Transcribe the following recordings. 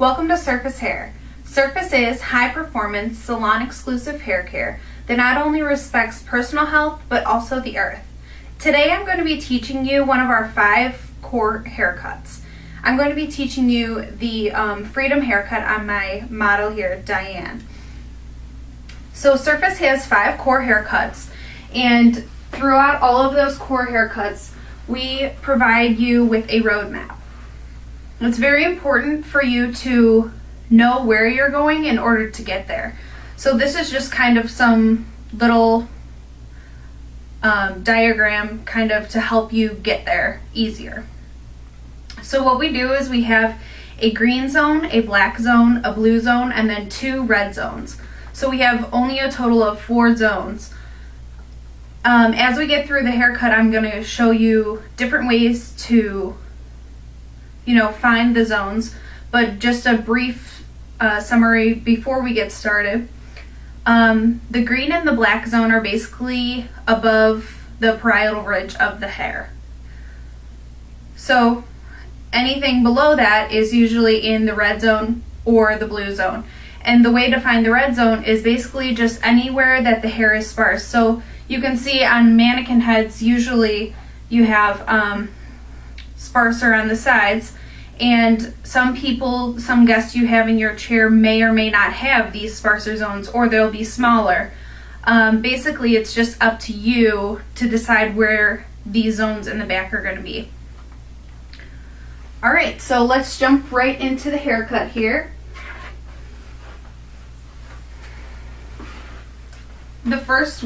Welcome to Surface Hair. Surface is high-performance, salon-exclusive hair care that not only respects personal health, but also the earth. Today I'm going to be teaching you one of our 5 core haircuts. I'm going to be teaching you the Freedom haircut on my model here, Diane. So Surface has 5 core haircuts, and throughout all of those core haircuts, we provide you with a roadmap. It's very important for you to know where you're going in order to get there. So this is just kind of some little diagram kind of to help you get there easier. So what we do is we have a green zone, a black zone, a blue zone, and then 2 red zones. So we have only a total of 4 zones. As we get through the haircut, I'm going to show you different ways to find the zones, but just a brief summary before we get started. The green and the black zone are basically above the parietal ridge of the hair. So anything below that is usually in the red zone or the blue zone. And the way to find the red zone is basically just anywhere that the hair is sparse. So you can see on mannequin heads, usually you have sparser on the sides, and some guests you have in your chair may or may not have these sparser zones, or they'll be smaller. Basically, it's just up to you to decide where these zones in the back are going to be. Alright, so let's jump right into the haircut here. The first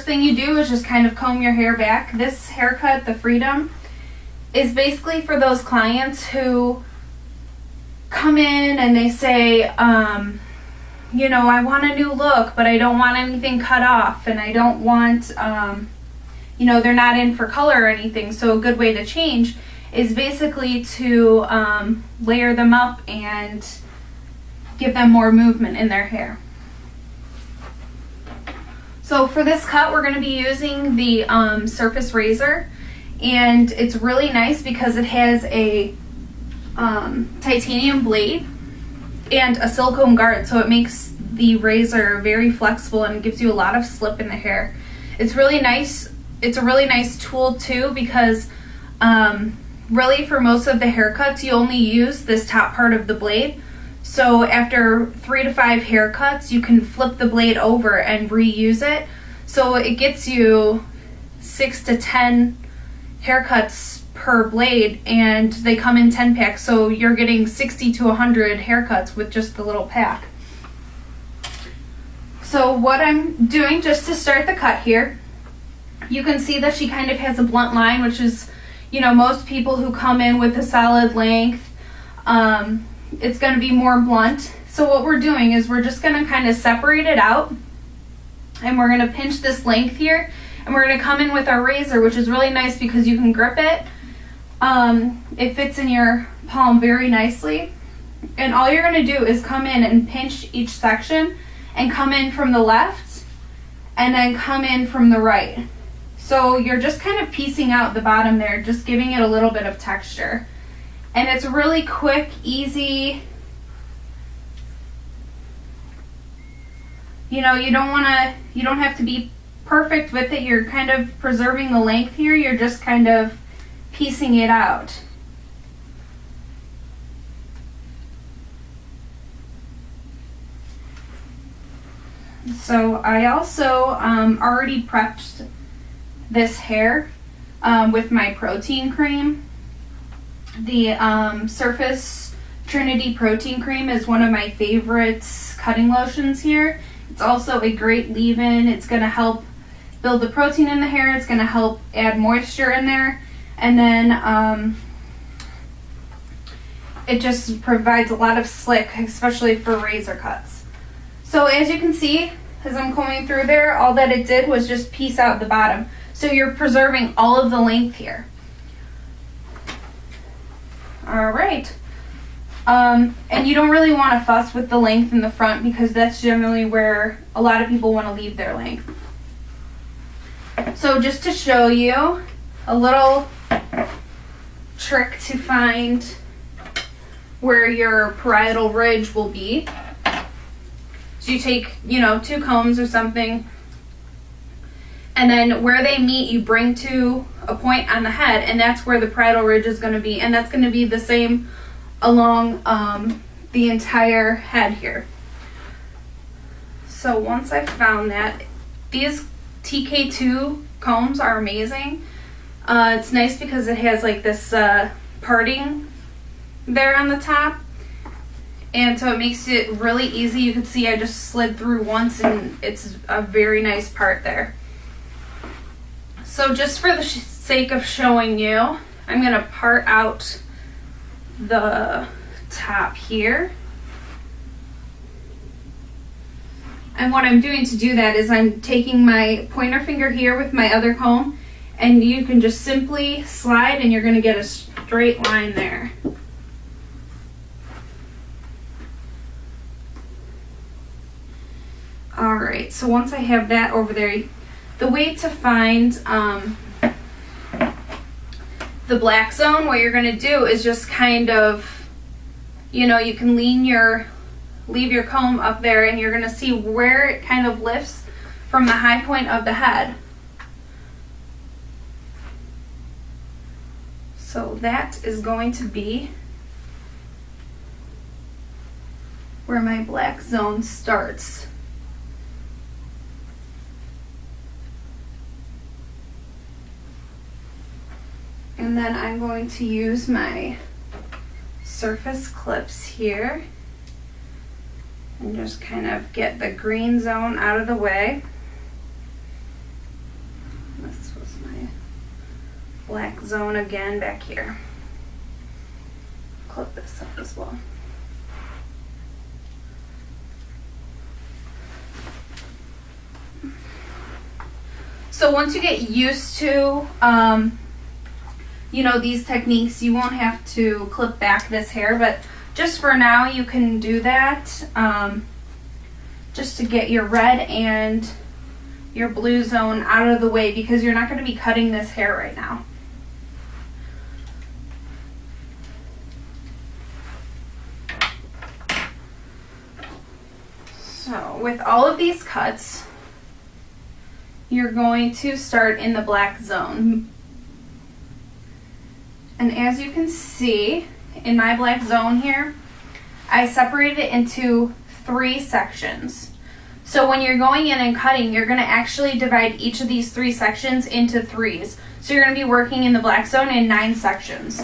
thing you do is just kind of comb your hair back. This haircut, the Freedom, is basically for those clients who come in and they say, I want a new look, but I don't want anything cut off, and I don't want, they're not in for color or anything. So a good way to change is basically to layer them up and give them more movement in their hair. So for this cut, we're going to be using the Surface razor, and it's really nice because it has a titanium blade and a silicone guard, so it makes the razor very flexible and gives you a lot of slip in the hair. It's really nice. It's a really nice tool too, because really for most of the haircuts you only use this top part of the blade. So after 3 to 5 haircuts, you can flip the blade over and reuse it. So it gets you 6 to 10 haircuts per blade, and they come in 10 packs. So you're getting 60 to 100 haircuts with just the little pack. So what I'm doing just to start the cut here, you can see that she kind of has a blunt line, which is, most people who come in with a solid length, it's going to be more blunt. So what we're doing is we're just going to kind of separate it out, and we're going to pinch this length here, and we're going to come in with our razor, which is really nice because you can grip it. It fits in your palm very nicely, and all you're going to do is come in and pinch each section and come in from the left and then come in from the right. So you're just kind of piecing out the bottom there, just giving it a little bit of texture. And it's really quick, easy. You don't have to be perfect with it. You're kind of preserving the length here. You're just kind of piecing it out. So I also already prepped this hair with my protein cream. The Surface Trinity Protein Cream is one of my favorite cutting lotions here. It's also a great leave-in. It's going to help build the protein in the hair. It's going to help add moisture in there. And then it just provides a lot of slick, especially for razor cuts. So as you can see, as I'm combing through there, all that it did was just piece out the bottom. So you're preserving all of the length here. Alright. And you don't really want to fuss with the length in the front, because that's generally where a lot of people want to leave their length. So just to show you a little trick to find where your parietal ridge will be. So you take, you know, 2 combs or something, and then where they meet, you bring to a point on the head, and that's where the parietal ridge is going to be, and that's going to be the same along the entire head here. So once I've found that, these TK2 combs are amazing. It's nice because it has like this parting there on the top, and so it makes it really easy. You can see I just slid through once, and it's a very nice part there. So just for the sake of showing you, I'm going to part out the top here. And what I'm doing to do that is I'm taking my pointer finger here with my other comb, and you can just simply slide and you're going to get a straight line there. Alright, so once I have that over there, the way to find the black zone, what you're going to do is just kind of, you know, you can leave your comb up there, and you're going to see where it kind of lifts from the high point of the head. So that is going to be where my black zone starts. And then I'm going to use my surface clips here and just kind of get the green zone out of the way. This was my black zone again back here. Clip this up as well. So once you get used to you know, these techniques, you won't have to clip back this hair, but just for now you can do that just to get your red and your blue zone out of the way, because you're not going to be cutting this hair right now. So with all of these cuts, you're going to start in the black zone. And as you can see, in my black zone here, I separated it into 3 sections. So when you're going in and cutting, you're going to actually divide each of these 3 sections into 3s. So you're going to be working in the black zone in 9 sections.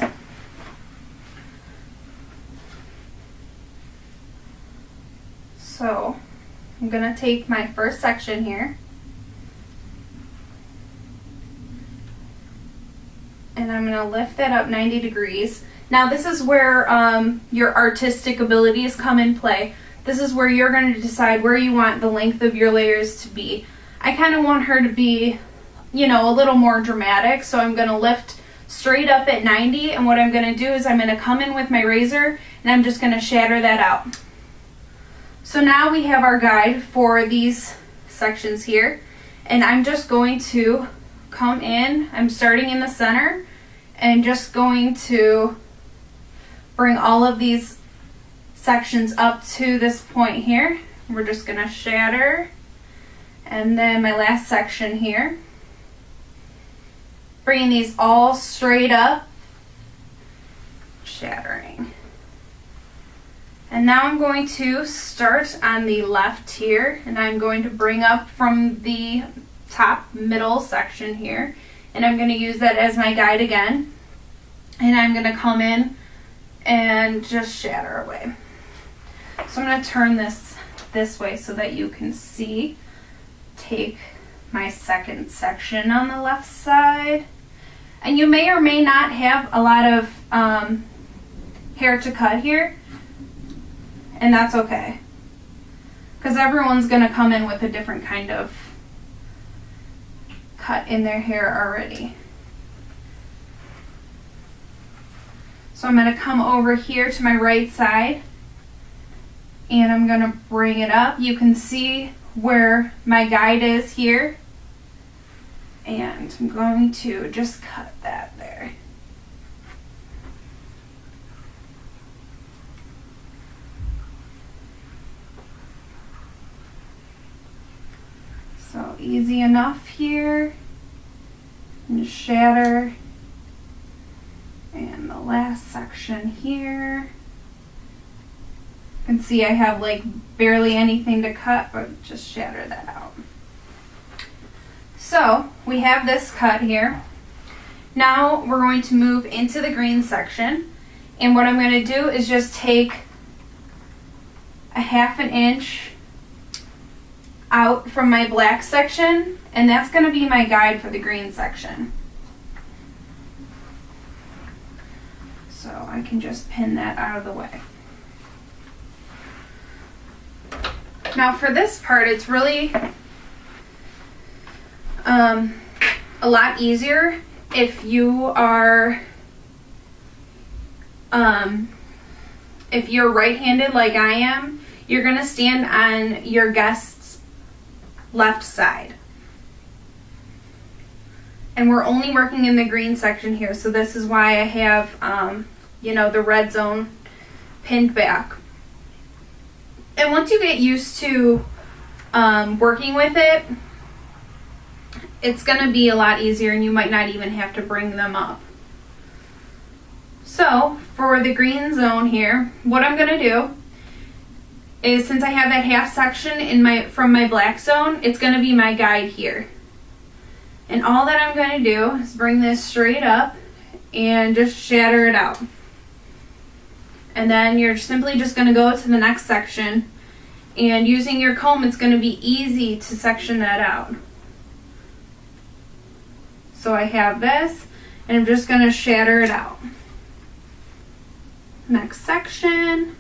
So I'm going to take my first section here, and I'm going to lift that up 90 degrees. Now this is where your artistic abilities come in play. This is where you're going to decide where you want the length of your layers to be. I kind of want her to be, you know, a little more dramatic, so I'm going to lift straight up at 90, and what I'm going to do is I'm going to come in with my razor and I'm just going to shatter that out. So now we have our guide for these sections here, and I'm just going to come in, I'm starting in the center, and just going to bring all of these sections up to this point here. We're just going to shatter, and then my last section here, bringing these all straight up, shattering. And now I'm going to start on the left here, and I'm going to bring up from the top middle section here, and I'm going to use that as my guide again, and I'm going to come in and just shatter away. So I'm going to turn this way so that you can see. Take my second section on the left side, and you may or may not have a lot of hair to cut here, and that's okay, because everyone's going to come in with a different kind of cut in their hair already. So I'm going to come over here to my right side, and I'm going to bring it up. You can see where my guide is here, and I'm going to just cut that there. easy enough here. And just shatter. And the last section here. You can see I have like barely anything to cut, but just shatter that out. So we have this cut here. Now we're going to move into the green section. And what I'm going to do is just take a 1/2 inch out from my black section, and that's going to be my guide for the green section. So I can just pin that out of the way. Now for this part, it's really a lot easier if you are if you're right-handed like I am. You're going to stand on your guest's left side. And we're only working in the green section here, so this is why I have, you know, the red zone pinned back. And once you get used to working with it, it's going to be a lot easier, and you might not even have to bring them up. So for the green zone here, what I'm going to do is, since I have that 1/2 section from my black zone, it's going to be my guide here. And all that I'm going to do is bring this straight up and just shatter it out. And then you're simply just going to go to the next section, and using your comb, it's going to be easy to section that out. So I have this, and I'm just going to shatter it out. Next section.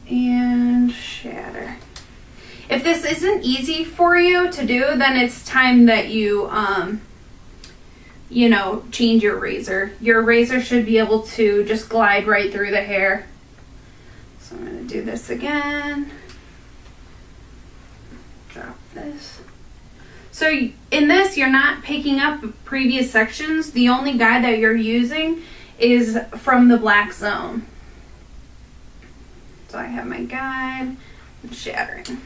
And shatter. If this isn't easy for you to do, then it's time that you, you know, change your razor. Your razor should be able to just glide right through the hair. So I'm going to do this again. Drop this. So in this, you're not picking up previous sections. The only guide that you're using is from the black zone. So I have my guide and shattering.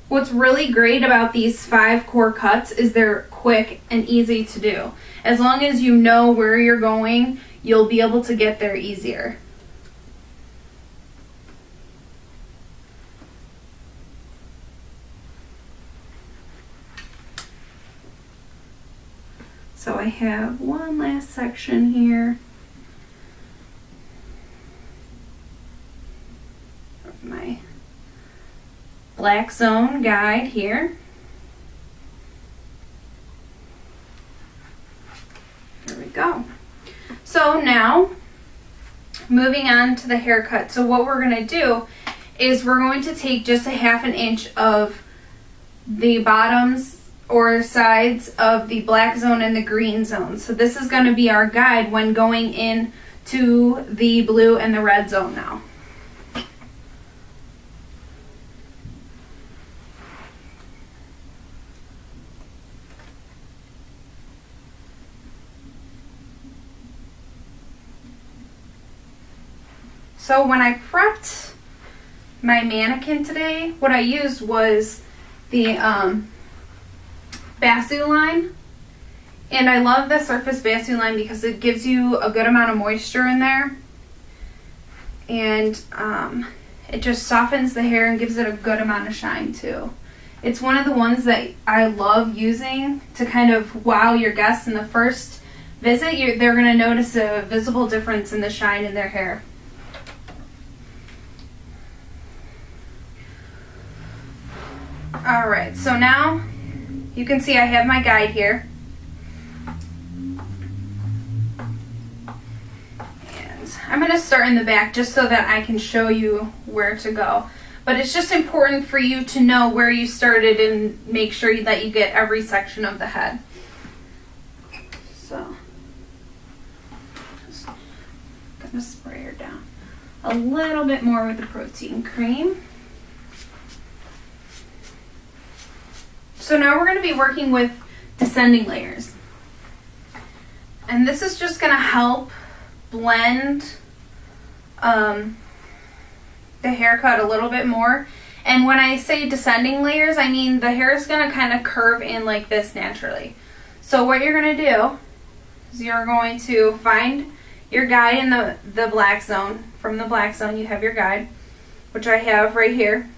What's really great about these 5 core cuts is they're quick and easy to do. As long as you know where you're going, you'll be able to get there easier. So I have one last section here of my black zone guide here. There we go. So now, moving on to the haircut. So what we're going to do is we're going to take just a 1/2 inch of the bottoms or sides of the black zone and the green zone. So this is going to be our guide when going in to the blue and the red zone now. So when I prepped my mannequin today, what I used was the Basu line. And I love the Surface Basu line because it gives you a good amount of moisture in there. And it just softens the hair and gives it a good amount of shine too. It's one of the ones that I love using to kind of wow your guests in the first visit. They're going to notice a visible difference in the shine in their hair. Alright, so now you can see I have my guide here. And I'm going to start in the back just so that I can show you where to go. But it's just important for you to know where you started and make sure that you get every section of the head. So, just going to spray her down a little bit more with the protein cream. So now we're going to be working with descending layers. And this is just going to help blend the haircut a little bit more. And when I say descending layers, I mean the hair is going to kind of curve in like this naturally. So what you're going to do is you're going to find your guide in the black zone. From the black zone, you have your guide, which I have right here.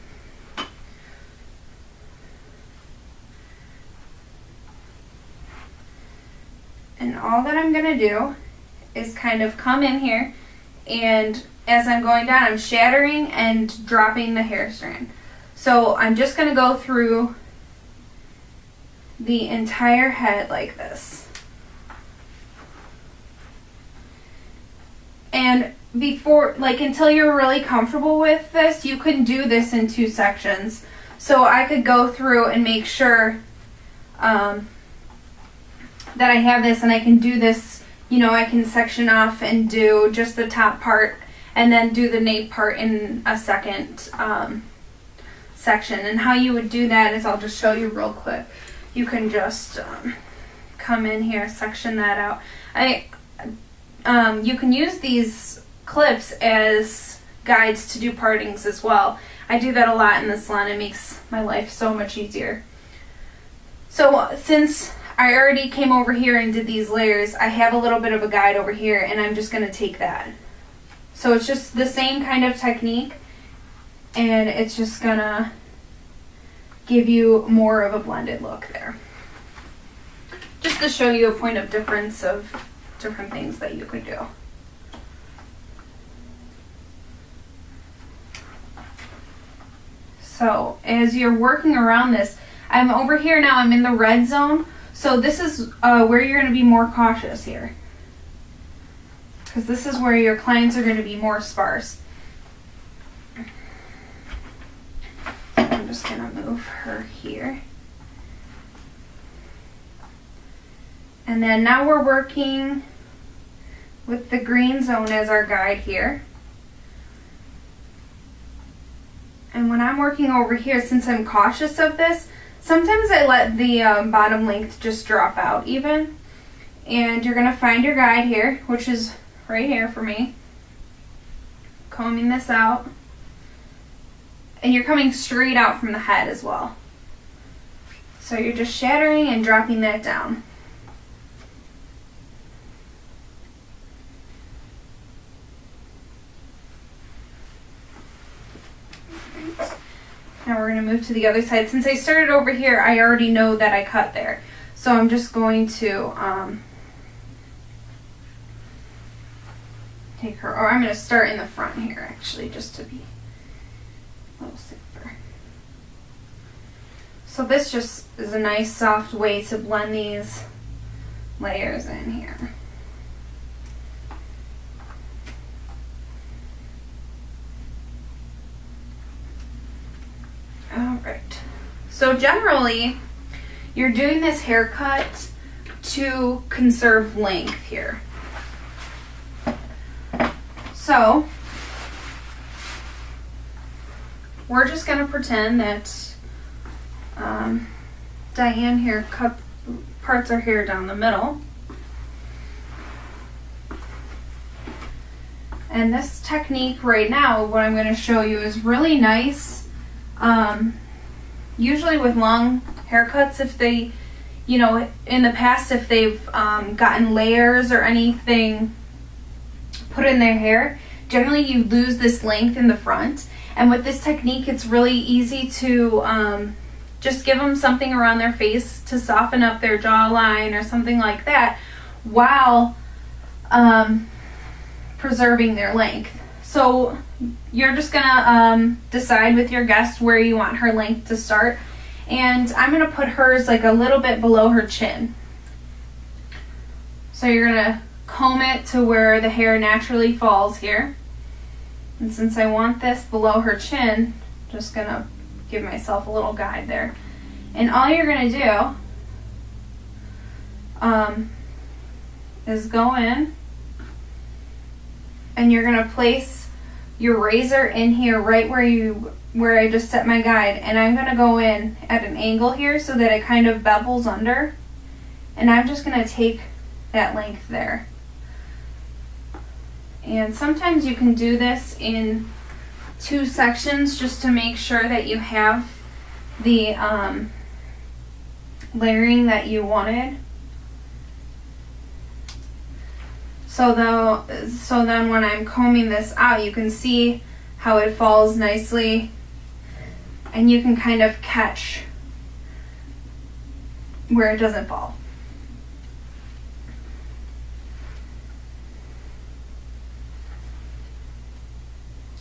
And all that I'm going to do is kind of come in here, and as I'm going down, I'm shattering and dropping the hair strand. So I'm just going to go through the entire head like this. And before, like, until you're really comfortable with this, you can do this in 2 sections. So I could go through and make sure that I have this, and I can do this, you know, I can section off and do just the top part and then do the nape part in a second section. And how you would do that is, I'll just show you real quick. You can just come in here, section that out. You can use these clips as guides to do partings as well. I do that a lot in the salon. It makes my life so much easier. So since I already came over here and did these layers, I have a little bit of a guide over here, and I'm just going to take that. So it's just the same kind of technique, and it's just going to give you more of a blended look there. Just to show you a point of difference of different things that you could do. So as you're working around this, I'm over here now, I'm in the red zone. So this is where you're going to be more cautious here, because this is where your clients are going to be more sparse. So I'm just going to move her here. And then now we're working with the green zone as our guide here. And when I'm working over here, since I'm cautious of this, sometimes I let the bottom length just drop out even. And you're going to find your guide here, which is right here for me. Combing this out. And you're coming straight out from the head as well. So you're just shattering and dropping that down. Now we're going to move to the other side. Since I started over here, I already know that I cut there. So I'm just going to take her, or I'm going to start in the front here actually, just to be a little safer. So this just is a nice soft way to blend these layers in here. Alright, so generally you're doing this haircut to conserve length here. So we're just going to pretend that Diane here cut parts her hair down the middle. And this technique right now, what I'm going to show you, is really nice. Usually with long haircuts, if they, you know, in the past, if they've gotten layers or anything put in their hair, generally you lose this length in the front. And with this technique, it's really easy to just give them something around their face to soften up their jawline or something like that, while preserving their length. So you're just gonna decide with your guest where you want her length to start, and I'm gonna put hers like a little bit below her chin. So you're gonna comb it to where the hair naturally falls here, and since I want this below her chin, I'm just gonna give myself a little guide there. And all you're gonna do is go in, and you're gonna place your razor in here right where I just set my guide, and I'm gonna go in at an angle here so that it kind of bevels under, and I'm just gonna take that length there. And sometimes you can do this in 2 sections just to make sure that you have the layering that you wanted. So then when I'm combing this out, you can see how it falls nicely, and you can kind of catch where it doesn't fall.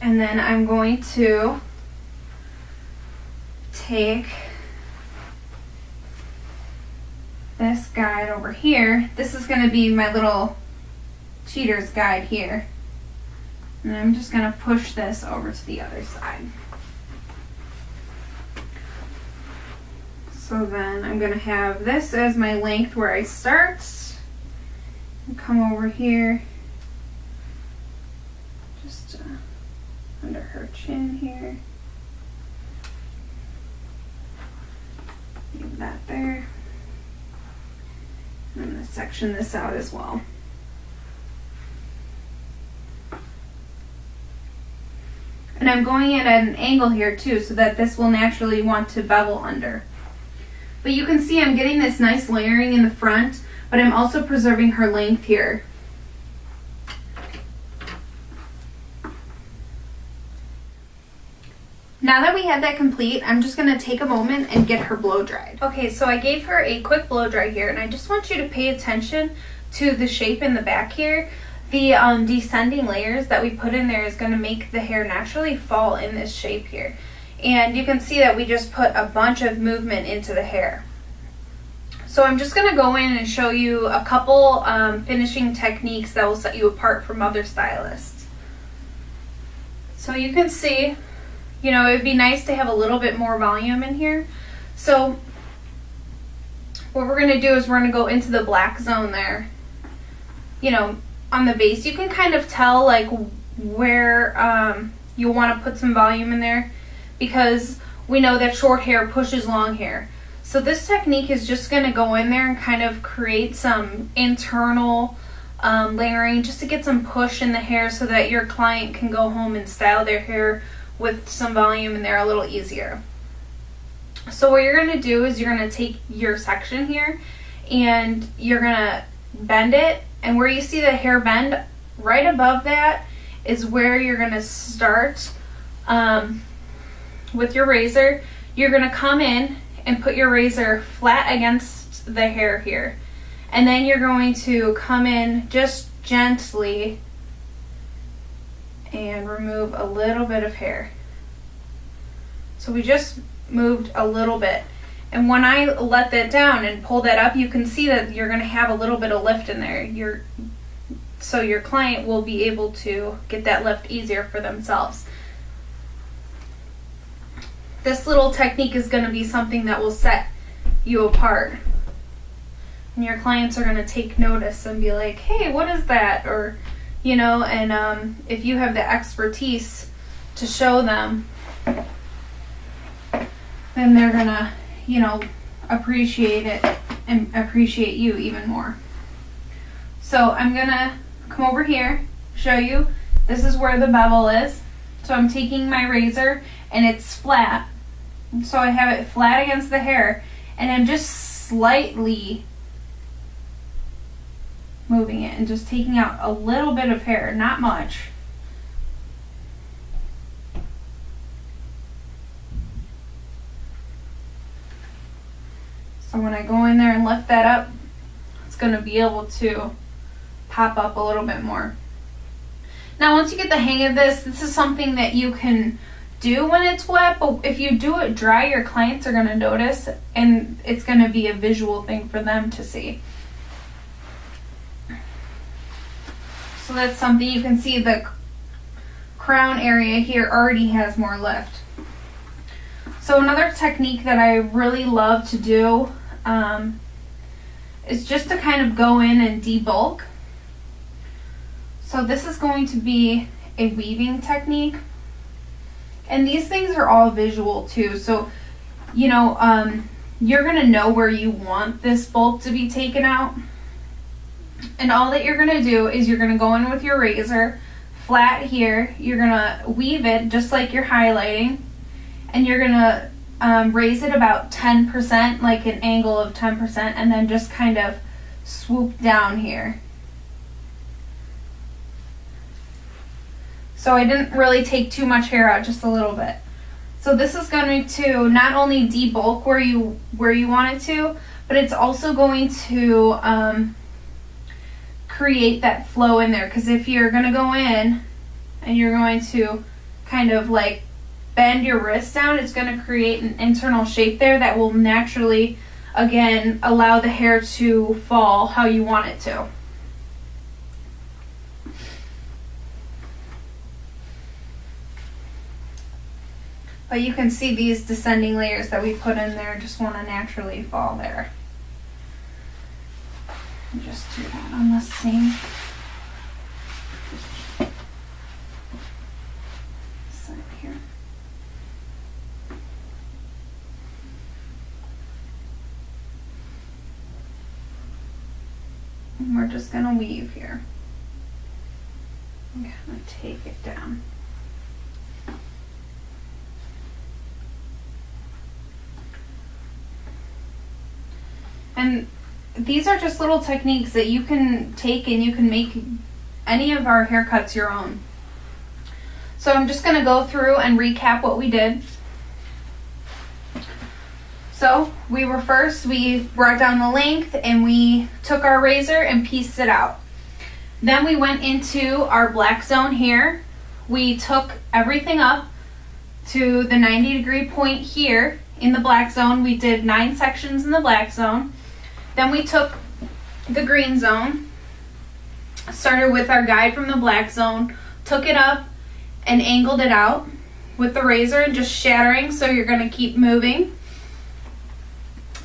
And then I'm going to take this guide over here. This is going to be my little cheater's guide here. And I'm just going to push this over to the other side. So then I'm going to have this as my length where I start. Come over here. Just under her chin here. Leave that there. I'm going to section this out as well. And I'm going in at an angle here too, so that this will naturally want to bevel under. But you can see I'm getting this nice layering in the front, but I'm also preserving her length here. Now that we have that complete, I'm just going to take a moment and get her blow dried. Okay, so I gave her a quick blow dry here, and I just want you to pay attention to the shape in the back here. The descending layers that we put in there is going to make the hair naturally fall in this shape here. And you can see that we just put a bunch of movement into the hair. So I'm just going to go in and show you a couple finishing techniques that will set you apart from other stylists. So you can see, you know, it would be nice to have a little bit more volume in here. So what we're going to do is we're going to go into the black zone there. You know, on the base, you can kind of tell like where you want to put some volume in there, because we know that short hair pushes long hair. So this technique is just going to go in there and kind of create some internal layering just to get some push in the hair so that your client can go home and style their hair with some volume in there a little easier. So what you're going to do is you're going to take your section here and you're going to bend it, and where you see the hair bend, right above that is where you're going to start with your razor. You're going to come in and put your razor flat against the hair here, and then you're going to come in just gently and remove a little bit of hair. So we just moved a little bit, and when I let that down and pull that up, you can see that you're going to have a little bit of lift in there. So your client will be able to get that lift easier for themselves. This little technique is going to be something that will set you apart. And your clients are going to take notice and be like, hey, what is that? Or, you know, and if you have the expertise to show them, then they're going to, you know, appreciate it and appreciate you even more. So I'm going to come over here, show you. This is where the bevel is. So I'm taking my razor and it's flat. So I have it flat against the hair, and I'm just slightly moving it and just taking out a little bit of hair, not much. So when I go in there and lift that up, it's going to be able to pop up a little bit more. Now once you get the hang of this, this is something that you can do when it's wet, but if you do it dry, your clients are going to notice, and it's going to be a visual thing for them to see. So that's something you can see. The crown area here already has more lift. So another technique that I really love to do is just to kind of go in and debulk. So this is going to be a weaving technique. And these things are all visual too. So, you know, you're going to know where you want this bulk to be taken out. And all that you're going to do is you're going to go in with your razor flat here, you're gonna weave it just like you're highlighting, and you're gonna raise it about 10%, like an angle of 10%, and then just kind of swoop down here. So I didn't really take too much hair out, just a little bit. So this is going to not only debulk where you want it to, but it's also going to create that flow in there. Because if you're going to go in and you're going to kind of like bend your wrist down, it's going to create an internal shape there that will naturally, again, allow the hair to fall how you want it to. But you can see these descending layers that we put in there just want to naturally fall there. And just do that on the same side here. And we're just going to weave here. I'm going to take it down. And these are just little techniques that you can take and you can make any of our haircuts your own. So I'm just going to go through and recap what we did. So we brought down the length and we took our razor and pieced it out. Then we went into our black zone here. We took everything up to the 90-degree point here in the black zone. We did 9 sections in the black zone. Then we took the green zone, started with our guide from the black zone, took it up and angled it out with the razor and just shattering, so you're going to keep moving.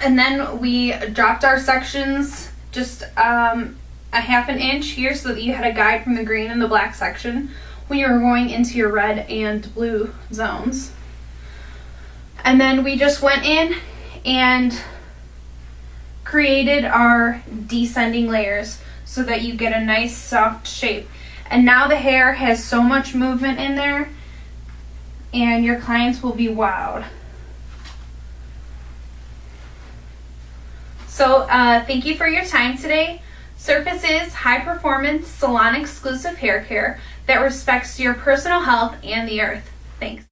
And then we dropped our sections just a ½ inch here so that you had a guide from the green and the black section when you were going into your red and blue zones. And then we just went in and created our descending layers so that you get a nice soft shape. And now the hair has so much movement in there and your clients will be wowed. So thank you for your time today. Surface is high performance salon exclusive hair care that respects your personal health and the earth. Thanks.